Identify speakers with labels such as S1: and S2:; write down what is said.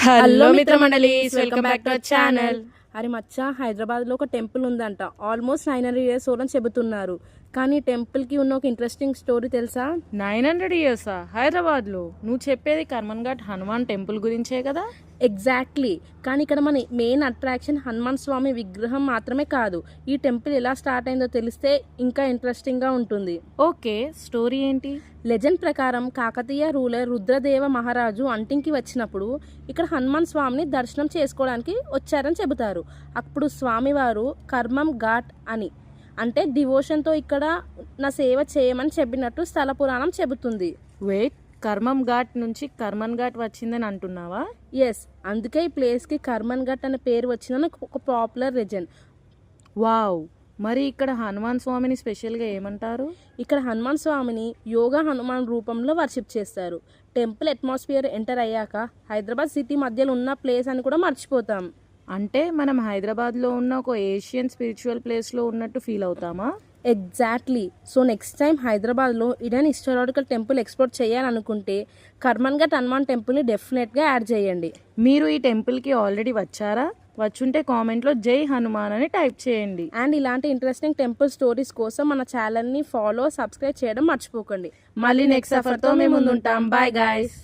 S1: Hello మిత్రమండలీస్, welcome back to our channel.
S2: అరే మచ్చా, హైదరాబాద్లో ఒక టెంపుల్ ఉందంట. ఆల్మోస్ట్ 900 years ఓల్డ్ అని చెబుతున్నారు. కానీ టెంపుల్కి ఉన్న ఒక ఇంట్రెస్టింగ్ స్టోరీ తెలుసా?
S1: 900 years హైదరాబాద్లో? నువ్వు చెప్పేది కర్మన్ ఘాట్ హనుమాన్ టెంపుల్ గురించే కదా?
S2: ఎగ్జాక్ట్లీ. కానీ ఇక్కడ మన మెయిన్ అట్రాక్షన్ హనుమాన్ స్వామి విగ్రహం మాత్రమే కాదు. ఈ టెంపుల్ ఎలా స్టార్ట్ అయిందో తెలిస్తే ఇంకా ఇంట్రెస్టింగ్గా ఉంటుంది.
S1: ఓకే, స్టోరీ ఏంటి?
S2: లెజెండ్ ప్రకారం కాకతీయ రూలర్ రుద్రదేవ మహారాజు అంటింకి వచ్చినప్పుడు ఇక్కడ హనుమాన్ స్వామిని దర్శనం చేసుకోవడానికి వచ్చారని చెబుతారు. అప్పుడు స్వామివారు కర్మం ఘాట్ అని, అంటే డివోషన్తో ఇక్కడ నా సేవ చేయమని చెప్పినట్టు స్థల పురాణం చెబుతుంది.
S1: వెయిట్, కర్మం ఘాట్ నుంచి కర్మన్ ఘాట్ వచ్చిందని అంటున్నావా?
S2: ఎస్, అందుకే ఈ ప్లేస్కి కర్మన్ ఘాట్ అనే పేరు వచ్చిందని ఒక పాపులర్ లెజెండ్.
S1: వావ్. మరి ఇక్కడ హనుమాన్ స్వామిని స్పెషల్గా ఏమంటారు?
S2: ఇక్కడ హనుమాన్ స్వామిని యోగా హనుమాన్ రూపంలో వర్షిప్ చేస్తారు. టెంపుల్ అట్మాస్ఫియర్ ఎంటర్ అయ్యాక హైదరాబాద్ సిటీ మధ్యలో ఉన్న ప్లేస్ అని కూడా మర్చిపోతాం.
S1: అంటే మనం హైదరాబాద్లో ఉన్న ఒక ఏషియన్ స్పిరిచువల్ ప్లేస్లో ఉన్నట్టు ఫీల్ అవుతామా?
S2: ఎగ్జాక్ట్లీ. సో నెక్స్ట్ టైం హైదరాబాద్లో ఇడెన్ హిస్టారికల్ టెంపుల్ ఎక్స్ప్లోర్ చేయాలనుకుంటే కర్మన్ ఘాట్ హనుమాన్ టెంపుల్ని డెఫినెట్గా యాడ్ చేయండి.
S1: మీరు ఈ టెంపుల్కి ఆల్రెడీ వచ్చారా? వచ్చుంటే కామెంట్లో జై హనుమాన్ అని టైప్ చేయండి.
S2: అండ్ ఇలాంటి ఇంట్రెస్టింగ్ టెంపుల్ స్టోరీస్ కోసం మన ఛానల్ని ఫాలో, సబ్స్క్రైబ్ చేయడం మర్చిపోకండి.
S1: మళ్ళీ నెక్స్ట్ సఫర్తో మేము ముందుంటాం. Bye guys.